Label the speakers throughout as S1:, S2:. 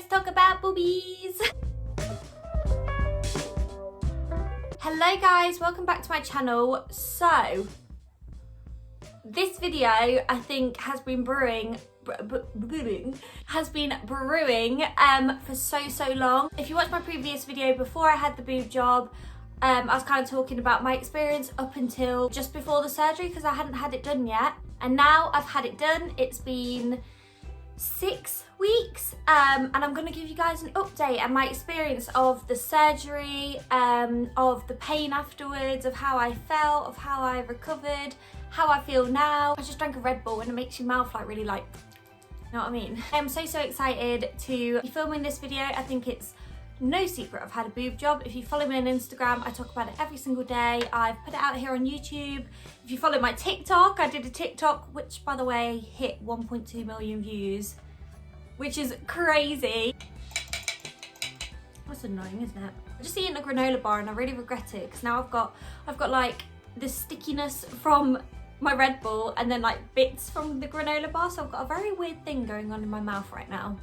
S1: let's talk about boobies. Hello guys, welcome back to my channel. So, this video I think has been brewing for so long. If you watched my previous video before I had the boob job, I was kind of talking about my experience up until just before the surgery because I hadn't had it done yet. And now I've had it done. It's been 6 weeks and I'm going to give you guys an update and my experience of the surgery, of the pain afterwards, of how I felt, of how I recovered, how I feel now. I just drank a Red Bull and it makes your mouth like really like, you know what I mean? I'm so excited to be filming this video. I think it's no secret I've had a boob job. If you follow me on Instagram, I talk about it every single day. I've put it out here on YouTube. If you follow my TikTok, I did a TikTok, which by the way, hit 1.2 million views, which is crazy. That's annoying, isn't it? I just eating a granola bar and I really regret it because now I've got like the stickiness from my Red Bull and then like bits from the granola bar, so I've got a very weird thing going on in my mouth right now.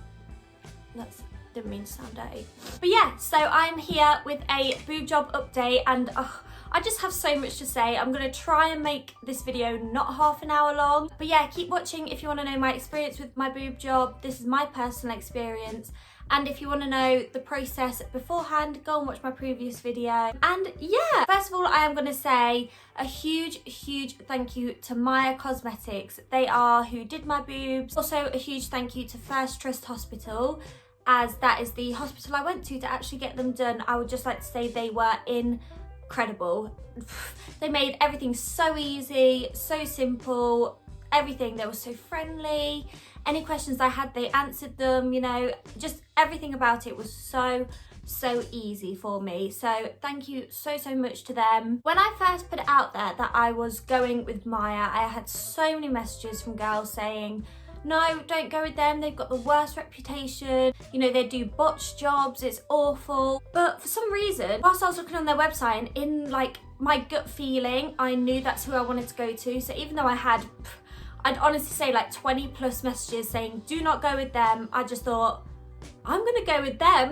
S1: Didn't mean to sound dirty. But yeah, so I'm here with a boob job update and I just have so much to say. I'm gonna try and make this video not half an hour long. But yeah, keep watching if you wanna know my experience with my boob job. This is my personal experience. And if you wanna know the process beforehand, go and watch my previous video. And yeah, first of all, I am gonna say a huge thank you to Maya Cosmetics. They are who did my boobs. Also a huge thank you to First Trust Hospital, as that is the hospital I went to actually get them done. I would just like to say they were incredible. They made everything so easy, so simple, everything. They were so friendly. Any questions I had, they answered them, you know, just everything about it was so easy for me. So thank you so much to them. When I first put it out there that I was going with Maya, I had so many messages from girls saying, no, don't go with them, they've got the worst reputation, you know, they do botched jobs, it's awful. But for some reason, whilst I was looking on their website and in like my gut feeling, I knew that's who I wanted to go to. So even though I'd honestly say like 20 plus messages saying do not go with them, I just thought I'm gonna go with them,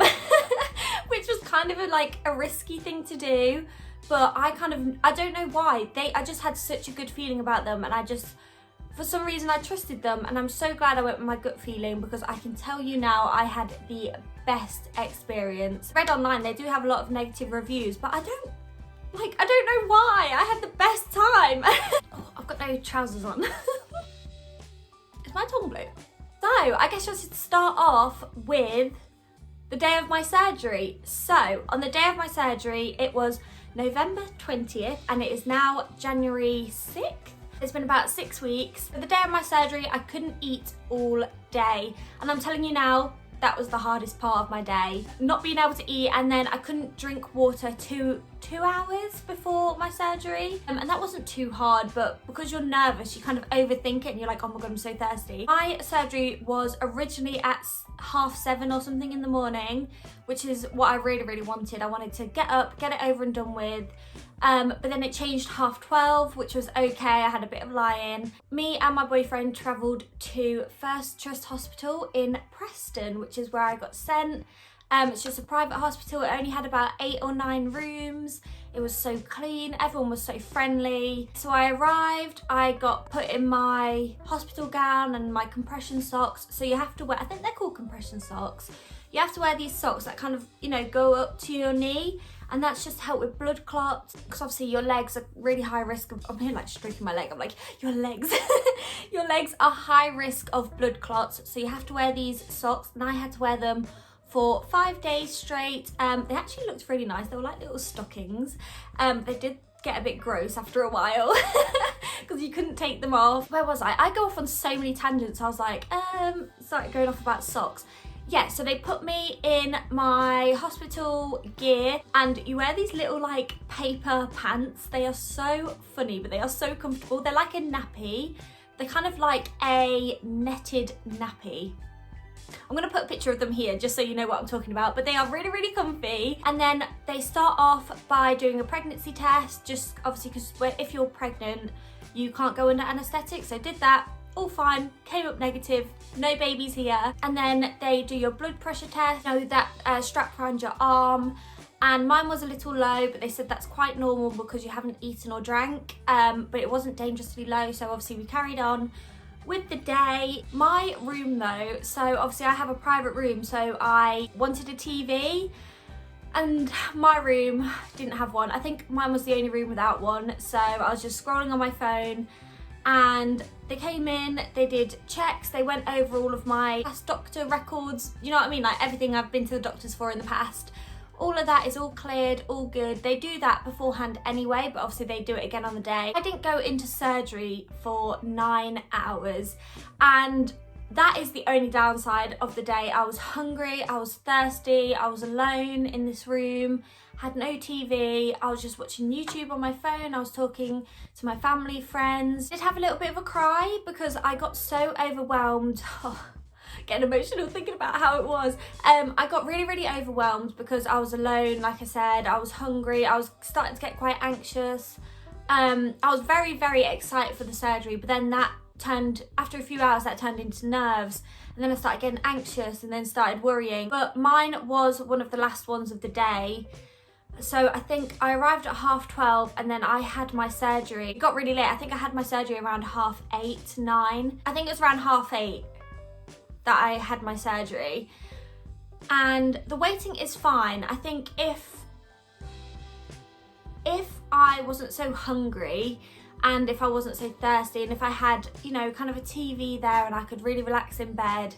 S1: which was kind of a risky thing to do. But I don't know why, I just had such a good feeling about them, and for some reason I trusted them, and I'm so glad I went with my gut feeling because I can tell you now I had the best experience. Read online they do have a lot of negative reviews, but I don't know why. I had the best time. Oh, I've got no trousers on. Is my tongue blue? So I guess I should start off with the day of my surgery. So on the day of my surgery, it was November 20th and it is now January 6th. It's been about 6 weeks. For the day of my surgery, I couldn't eat all day. And I'm telling you now, that was the hardest part of my day. Not being able to eat, and then I couldn't drink water two hours before my surgery. And that wasn't too hard, but because you're nervous, you kind of overthink it and you're like, oh my God, I'm so thirsty. My surgery was originally at 7:30 or something in the morning, which is what I really wanted. I wanted to get up, get it over and done with. But then it changed 12:30, which was okay. I had a bit of lie-in. Me and my boyfriend travelled to First Trust Hospital in Preston, which is where I got sent. It's just a private hospital. It only had about 8 or 9 rooms. It was so clean. Everyone was so friendly. So I arrived, I got put in my hospital gown and my compression socks. So you have to wear, I think they're called compression socks. You have to wear these socks that kind of, you know, go up to your knee. And that's just to help with blood clots, because obviously your legs are really high risk of, I'm here like stroking my leg, I'm like, your legs. Your legs are high risk of blood clots. So you have to wear these socks, and I had to wear them for 5 days straight. They actually looked really nice. They were like little stockings. They did get a bit gross after a while because you couldn't take them off. Where was I? I go off on so many tangents. I was like, started going off about socks. Yeah, so they put me in my hospital gear and you wear these little like paper pants. They are so funny, but they are so comfortable. They're like a nappy. They're kind of like a netted nappy. I'm gonna put a picture of them here just so you know what I'm talking about, but they are really comfy. And then they start off by doing a pregnancy test, just obviously because if you're pregnant, you can't go under anaesthetic. So I did that. all fine, came up negative, no babies here. And then they do your blood pressure test, that strap around your arm. And mine was a little low, but they said that's quite normal because you haven't eaten or drank, but it wasn't dangerously low, so obviously we carried on with the day. My room though, so obviously I have a private room, so I wanted a TV, and my room didn't have one. I think mine was the only room without one, so I was just scrolling on my phone, and they came in, they did checks, they went over all of my past doctor records, you know what I mean, like everything I've been to the doctors for in the past. All of that is all cleared, all good. They do that beforehand anyway, but obviously they do it again on the day. I didn't go into surgery for 9 hours, and that is the only downside of the day. I was hungry, I was thirsty, I was alone in this room, had no TV, I was just watching YouTube on my phone, I was talking to my family, friends. I did have a little bit of a cry because I got so overwhelmed. Getting emotional thinking about how it was. I got really overwhelmed because I was alone, like I said, I was hungry, I was starting to get quite anxious. I was very excited for the surgery, but then after a few hours that turned into nerves, and then I started getting anxious and then started worrying. But mine was one of the last ones of the day. So I think I arrived at 12:30, and then I had my surgery. It got really late. I think I had my surgery around 8:30, 9. I think it was around 8:30 that I had my surgery, and the waiting is fine. I think if I wasn't so hungry and if I wasn't so thirsty and if I had, kind of a TV there and I could really relax in bed,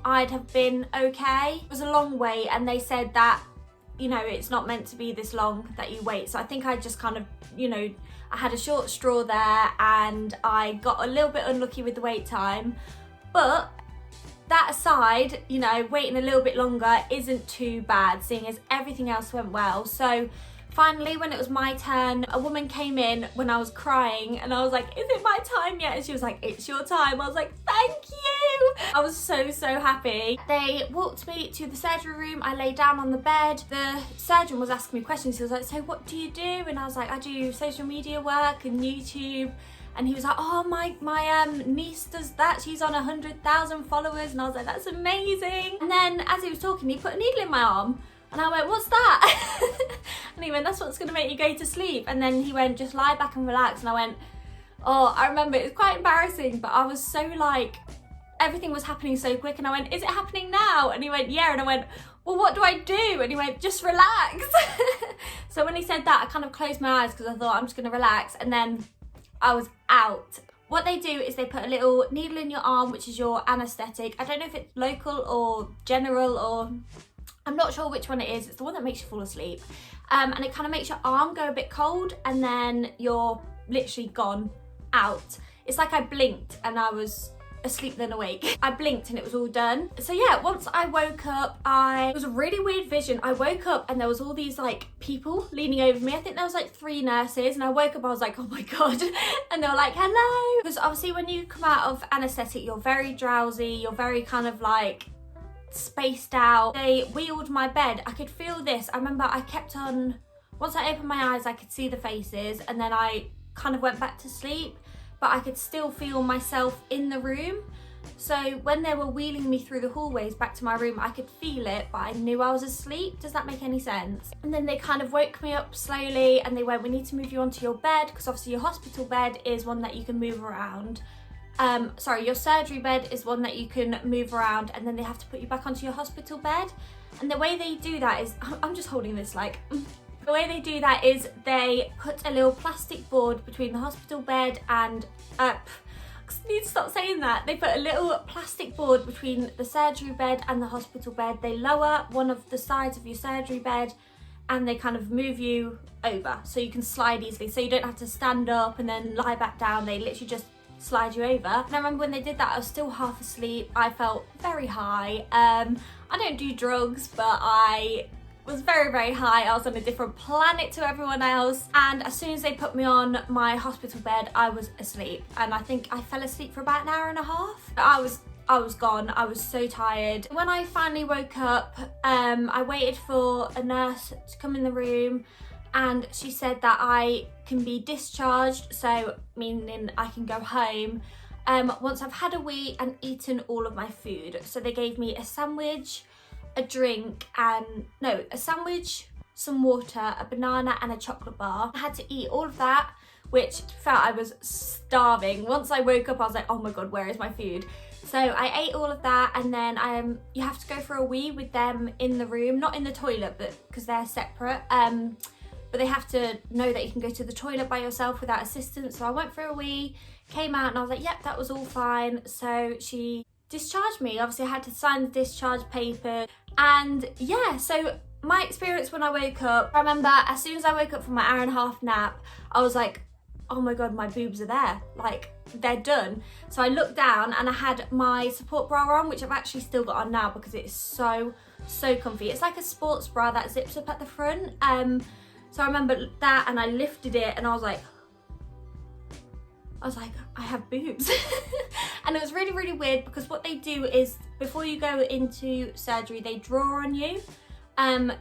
S1: I'd have been okay. It was a long wait, and they said that, it's not meant to be this long that you wait. So I think I just kind of, I had a short straw there, and I got a little bit unlucky with the wait time. But that aside, waiting a little bit longer isn't too bad, seeing as everything else went well. So finally, when it was my turn, a woman came in when I was crying, and I was like, is it my time yet? And she was like, it's your time. I was like, thank you. I was so happy. They walked me to the surgery room. I lay down on the bed. The surgeon was asking me questions. He was like, so what do you do? And I was like, I do social media work and YouTube. And he was like, oh, my niece does that. She's on 100,000 followers. And I was like, that's amazing. And then as he was talking, he put a needle in my arm. And I went, what's that? And he went, that's what's going to make you go to sleep. And then he went, just lie back and relax. And I went, oh, I remember it was quite embarrassing, but I was so everything was happening so quick. And I went, is it happening now? And he went, yeah. And I went, well, what do I do? And he went, just relax. So when he said that, I kind of closed my eyes because I thought I'm just going to relax. And then I was out. What they do is they put a little needle in your arm, which is your anaesthetic. I don't know if it's local or general, or I'm not sure which one it is. It's the one that makes you fall asleep. And it kind of makes your arm go a bit cold, and then you're literally gone out. It's like I blinked and I was asleep then awake. I blinked and it was all done. So yeah, once I woke up, it was a really weird vision. I woke up and there was all these people leaning over me. I think there was 3 nurses, and I woke up, I was like, oh my God. And they were like, hello. Because obviously when you come out of anaesthetic, you're very drowsy, you're very kind of spaced out. They wheeled my bed. I could feel this. I remember I kept on, once I opened my eyes, I could see the faces, and then I kind of went back to sleep, but I could still feel myself in the room. So when they were wheeling me through the hallways back to my room, I could feel it, but I knew I was asleep. Does that make any sense? And then they kind of woke me up slowly, and they went, we need to move you onto your bed, because obviously your hospital bed is one that you can move around. Your surgery bed is one that you can move around, and then they have to put you back onto your hospital bed. And the way they do that is, I'm just holding this the way they do that is they put a little plastic board between the hospital bed and, I need to stop saying that. They put a little plastic board between the surgery bed and the hospital bed. They lower one of the sides of your surgery bed, and they kind of move you over so you can slide easily. So you don't have to stand up and then lie back down. They literally just slide you over. And I remember when they did that, I was still half asleep. I felt very high. I don't do drugs, but I was very high. I was on a different planet to everyone else. And as soon as they put me on my hospital bed, I was asleep. And I think I fell asleep for about an hour and a half. I was gone. I was so tired. When I finally woke up, I waited for a nurse to come in the room, and she said that I can be discharged, so meaning I can go home. once I've had a wee and eaten all of my food. So they gave me a sandwich, a drink, a sandwich, some water, a banana and a chocolate bar. I had to eat all of that, which felt I was starving. Once I woke up, I was like, oh my God, where is my food? So I ate all of that, and then you have to go for a wee with them in the room, not in the toilet, but because they're separate. But they have to know that you can go to the toilet by yourself without assistance. So I went for a wee, came out, and I was like, yep, that was all fine. So she discharged me. Obviously I had to sign the discharge paper, and yeah, so my experience when I woke up, I remember as soon as I woke up from my hour and a half nap, I was like, oh my God, my boobs are there, like they're done. So I looked down and I had my support bra on, which I've actually still got on now because it's so comfy. It's like a sports bra that zips up at the front. So I remember that, and I lifted it and I was like, I have boobs. And it was really, really weird because what they do is before you go into surgery, they draw on you.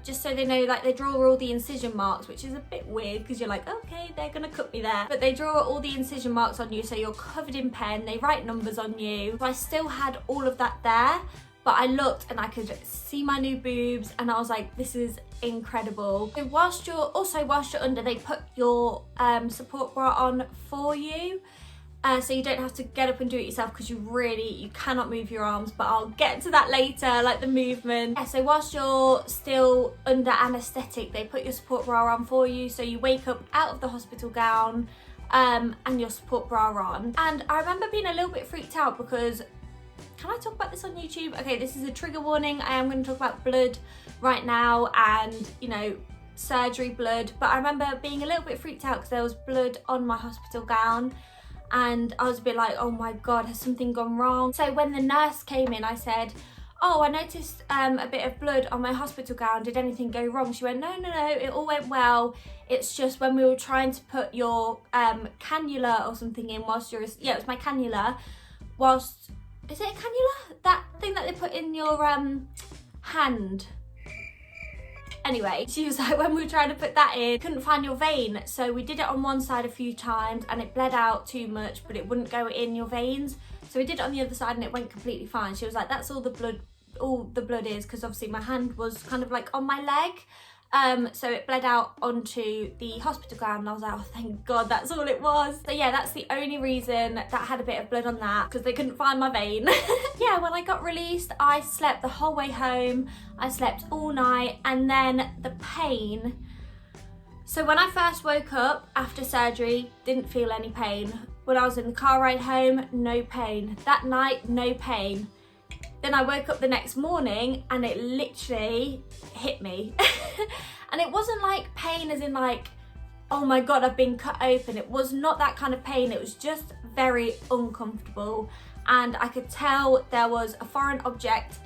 S1: Just so they know, like they draw all the incision marks, which is a bit weird because you're like, okay, they're gonna cut me there. But they draw all the incision marks on you, so you're covered in pen, they write numbers on you. So I still had all of that there, but I looked and I could see my new boobs and I was like, this is incredible. So whilst you're under, they put your support bra on for you. So you don't have to get up and do it yourself because you cannot move your arms, but I'll get to that later, like the movement. Yeah, so whilst you're still under anaesthetic, they put your support bra on for you. So you wake up out of the hospital gown and your support bra on. And I remember being a little bit freaked out because, can I talk about this on YouTube? Okay, this is a trigger warning. I am going to talk about blood right now and, you know, surgery blood. But I remember being a little bit freaked out because there was blood on my hospital gown. And I was a bit like, oh my God, has something gone wrong? So when the nurse came in, I said, oh, I noticed a bit of blood on my hospital gown. Did anything go wrong? She went, no, it all went well. It's just when we were trying to put your cannula or something in whilst you're, yeah, it was my cannula. Is it a cannula? That thing that they put in your hand. Anyway, she was like, when we were trying to put that in, couldn't find your vein. So we did it on one side a few times and it bled out too much, but it wouldn't go in your veins. So we did it on the other side and it went completely fine. She was like, that's all the blood is, because obviously my hand was kind of like on my leg. So it bled out onto the hospital gown and I was like, oh, thank God, that's all it was. So yeah, that's the only reason that had a bit of blood on that, because they couldn't find my vein. Yeah, when I got released, I slept the whole way home. I slept all night, and then the pain. So when I first woke up after surgery, didn't feel any pain. When I was in the car ride home, no pain. That night, no pain. Then I woke up the next morning and it literally hit me. And it wasn't like pain as in like, oh my God, I've been cut open. It was not that kind of pain. It was just very uncomfortable. And I could tell there was a foreign object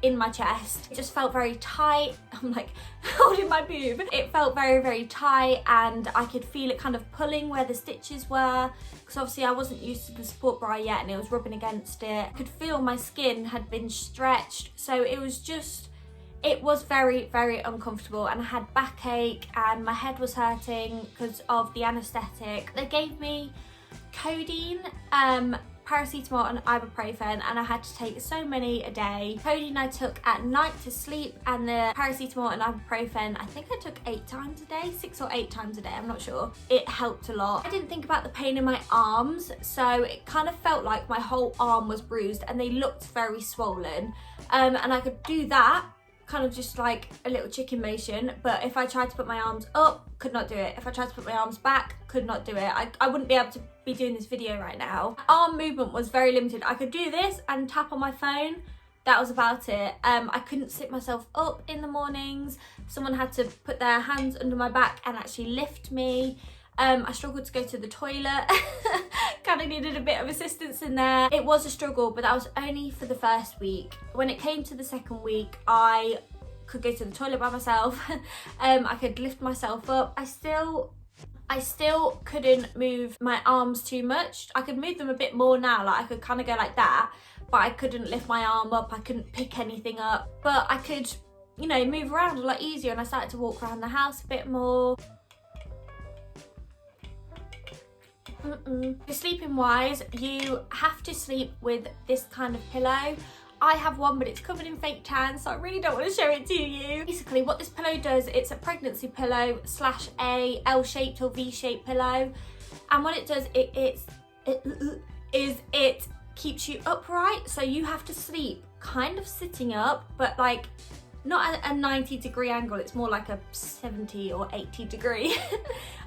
S1: in my chest. It just felt very tight. I'm like holding my boob. It felt very, very tight and I could feel it kind of pulling where the stitches were, because obviously I wasn't used to the support bra yet and it was rubbing against it. I could feel my skin had been stretched. So it was very, very uncomfortable, and I had backache and my head was hurting because of the anaesthetic. They gave me codeine, paracetamol and ibuprofen, and I had to take so many a day. Codeine I took at night to sleep, and the paracetamol and ibuprofen I think I took 8 times a day, 6 or 8 times a day, I'm not sure. It helped a lot. I didn't think about the pain in my arms, so it kind of felt like my whole arm was bruised and they looked very swollen. And I could do that, kind of just like a little chicken motion, but if I tried to put my arms up, could not do it. If I tried to put my arms back, could not do it. I wouldn't be able to be doing this video right now. Arm movement was very limited. I could do this and tap on my phone. That was about it. I couldn't sit myself up in the mornings. Someone had to put their hands under my back and actually lift me. I struggled to go to the toilet. Kind of needed a bit of assistance in there. It was a struggle, but that was only for the first week. When it came to the second week, I could go to the toilet by myself. I could lift myself up. I still couldn't move my arms too much. I could move them a bit more now, like I could kind of go like that, but I couldn't lift my arm up. I couldn't pick anything up, but I could, you know, move around a lot easier, and I started to walk around the house a bit more. Sleeping wise, you have to sleep with this kind of pillow. I have one, but it's covered in fake tan, so I really don't want to show it to you. Basically, what this pillow does, it's a pregnancy pillow slash a L-shaped or V-shaped pillow. And what it does, it keeps you upright. So you have to sleep kind of sitting up, but like not at a 90-degree angle. It's more like a 70 or 80 degree.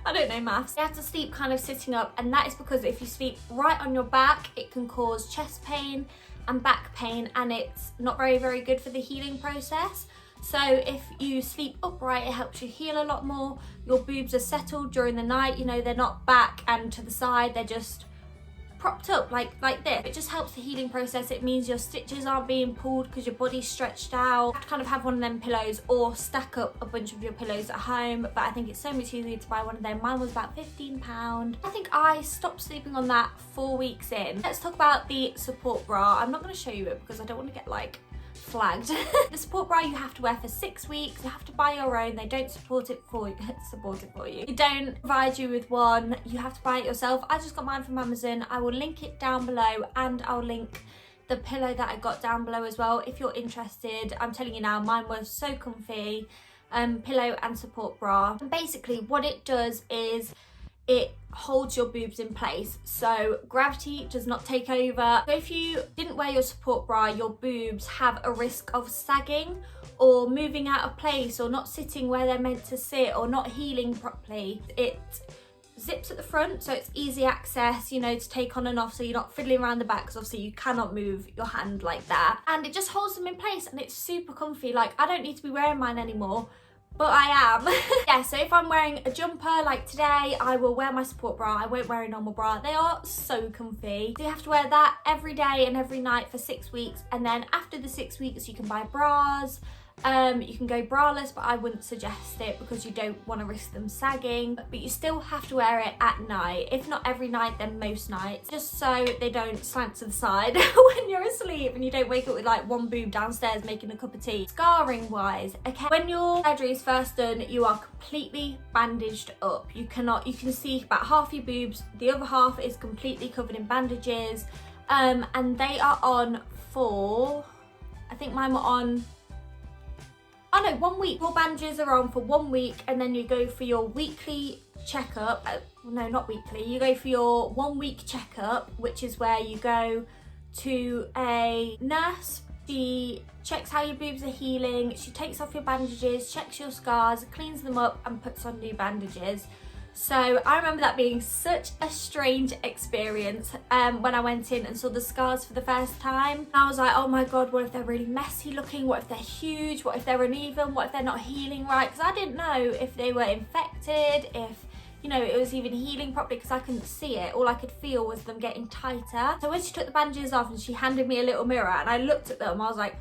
S1: I don't know maths. You have to sleep kind of sitting up, and that is because if you sleep right on your back, it can cause chest pain and back pain, and it's not very, very good for the healing process. So if you sleep upright, it helps you heal a lot more. Your boobs are settled during the night, you know, they're not back and to the side, they're just propped up like this. It just helps the healing process. It means your stitches aren't being pulled because your body's stretched out. You have to kind of have one of them pillows or stack up a bunch of your pillows at home, but I think it's so much easier to buy one of them. Mine was about £15. I think I stopped sleeping on that 4 weeks in. Let's talk about the support bra. I'm not going to show you it because I don't want to get like flagged. The support bra you have to wear for 6 weeks. You have to buy your own. They don't support it for you. They don't provide you with one. You have to buy it yourself. I just got mine from Amazon. I will link it down below, and I'll link the pillow that I got down below as well if you're interested. I'm telling you now, mine was so comfy. Pillow and support bra. And basically what it does is it holds your boobs in place, so gravity does not take over. So if you didn't wear your support bra, your boobs have a risk of sagging or moving out of place or not sitting where they're meant to sit or not healing properly. It zips at the front, so it's easy access, you know, to take on and off, so you're not fiddling around the back, because obviously you cannot move your hand like that, and it just holds them in place, and it's super comfy. Like, I don't need to be wearing mine anymore, but I am. Yeah, so if I'm wearing a jumper like today, I will wear my support bra. I won't wear a normal bra. They are so comfy. So you have to wear that every day and every night for 6 weeks, and then after the 6 weeks you can buy bras. You can go braless, but I wouldn't suggest it because you don't want to risk them sagging. But you still have to wear it at night. If not every night, then most nights, just so they don't slant to the side when you're asleep and you don't wake up with like one boob downstairs making a cup of tea. Scarring wise, okay, when your surgery is first done, you are completely bandaged up. You can see about half your boobs, the other half is completely covered in bandages, and they are on for, I think mine were on, oh no, 1 week. Your bandages are on for 1 week, and then you go for your weekly checkup. No, not weekly. You go for your 1 week checkup, which is where you go to a nurse. She checks how your boobs are healing. She takes off your bandages, checks your scars, cleans them up, and puts on new bandages. So I remember that being such a strange experience when I went in and saw the scars for the first time. I was like, oh my God, what if they're really messy looking? What if they're huge? What if they're uneven? What if they're not healing right? Because I didn't know if they were infected, if, you know, it was even healing properly, because I couldn't see it. All I could feel was them getting tighter. So when she took the bandages off and she handed me a little mirror and I looked at them, I was like,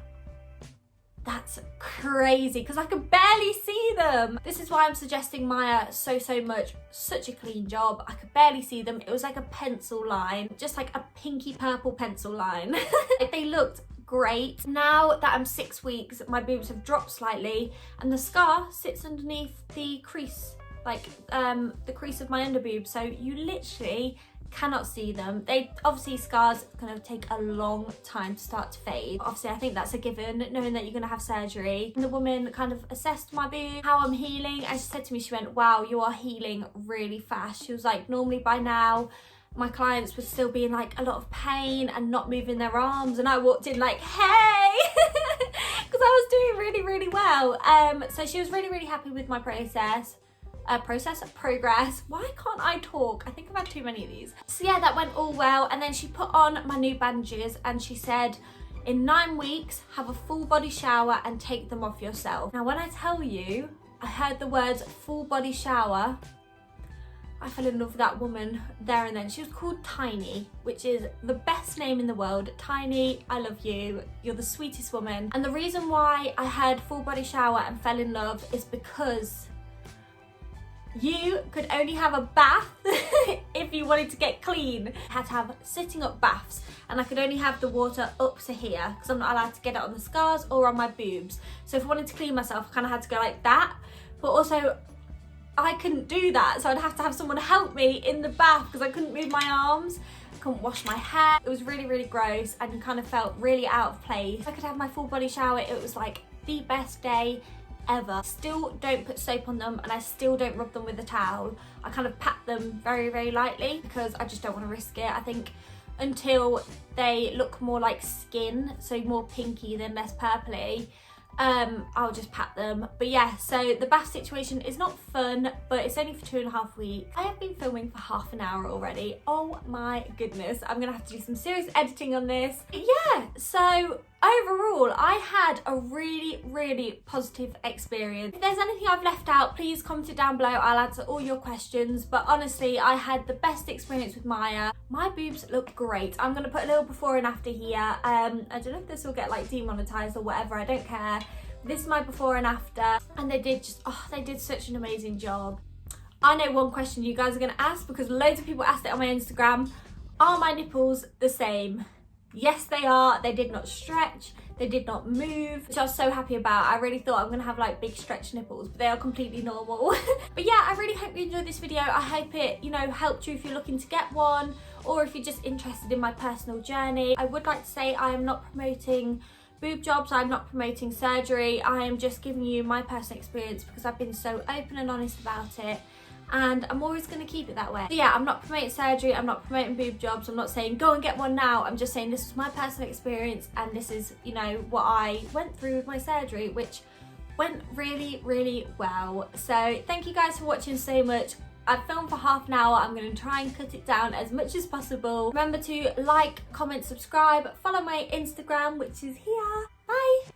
S1: that's crazy, because I could barely see them. This is why I'm suggesting Maya so much. Such a clean job. I could barely see them. It was like a pencil line, just like a pinky purple pencil line. They looked great. Now that I'm 6 weeks, my boobs have dropped slightly, and the scar sits underneath the crease, like the crease of my underboob. So you literally cannot see them. They obviously, scars kind of take a long time to start to fade. Obviously I think that's a given, knowing that you're going to have surgery. And the woman kind of assessed my boob, how I'm healing, and she said to me, she went, wow, you are healing really fast. She was like, normally by now my clients would still be in like a lot of pain and not moving their arms, and I walked in like, hey, because I was doing really well. So she was really happy with my progress. Why can't I talk? I think I've had too many of these. So yeah, that went all well, and then she put on my new bandages and she said, in 9 weeks, have a full body shower and take them off yourself. Now when I tell you, I heard the words full body shower, I fell in love with that woman there and then. She was called Tiny, which is the best name in the world. Tiny, I love you. You're the sweetest woman. And the reason why I heard full body shower and fell in love is because you could only have a bath if you wanted to get clean. I had to have sitting up baths, and I could only have the water up to here because I'm not allowed to get it on the scars or on my boobs. So if I wanted to clean myself, I kind of had to go like that. But also, I couldn't do that, so I'd have to have someone help me in the bath because I couldn't move my arms. I couldn't wash my hair. It was really, really gross and you kind of felt really out of place. I could have my full body shower. It was like the best day ever. Still don't put soap on them and I still don't rub them with a towel. I kind of pat them very, very lightly because I just don't want to risk it. I think until they look more like skin, so more pinky than less purpley, I'll just pat them. But yeah, so the bath situation is not fun, but it's only for 2.5 weeks. I have been filming for half an hour already. Oh my goodness, I'm gonna have to do some serious editing on this. But yeah, so overall, I had a really, really positive experience. If there's anything I've left out, please comment it down below. I'll answer all your questions. But honestly, I had the best experience with Maya. My boobs look great. I'm gonna put a little before and after here. I don't know if this will get like demonetized or whatever, I don't care. This is my before and after, and they did such an amazing job. I know one question you guys are gonna ask because loads of people asked it on my Instagram. Are my nipples the same? Yes, they are. They did not stretch, they did not move, which I was so happy about. I really thought I'm gonna have like big stretch nipples, but they are completely normal. But yeah, I really hope you enjoyed this video. I hope it, you know, helped you if you're looking to get one, or if you're just interested in my personal journey. I would like to say I am not promoting boob jobs, I'm not promoting surgery. I am just giving you my personal experience because I've been so open and honest about it. And I'm always going to keep it that way. So yeah, I'm not promoting surgery, I'm not promoting boob jobs, I'm not saying go and get one now. I'm just saying this is my personal experience and this is, you know, what I went through with my surgery, which went really, really well. So thank you guys for watching so much. I've filmed for half an hour. I'm going to try and cut it down as much as possible. Remember to like, comment, subscribe, follow my Instagram, which is here. Bye!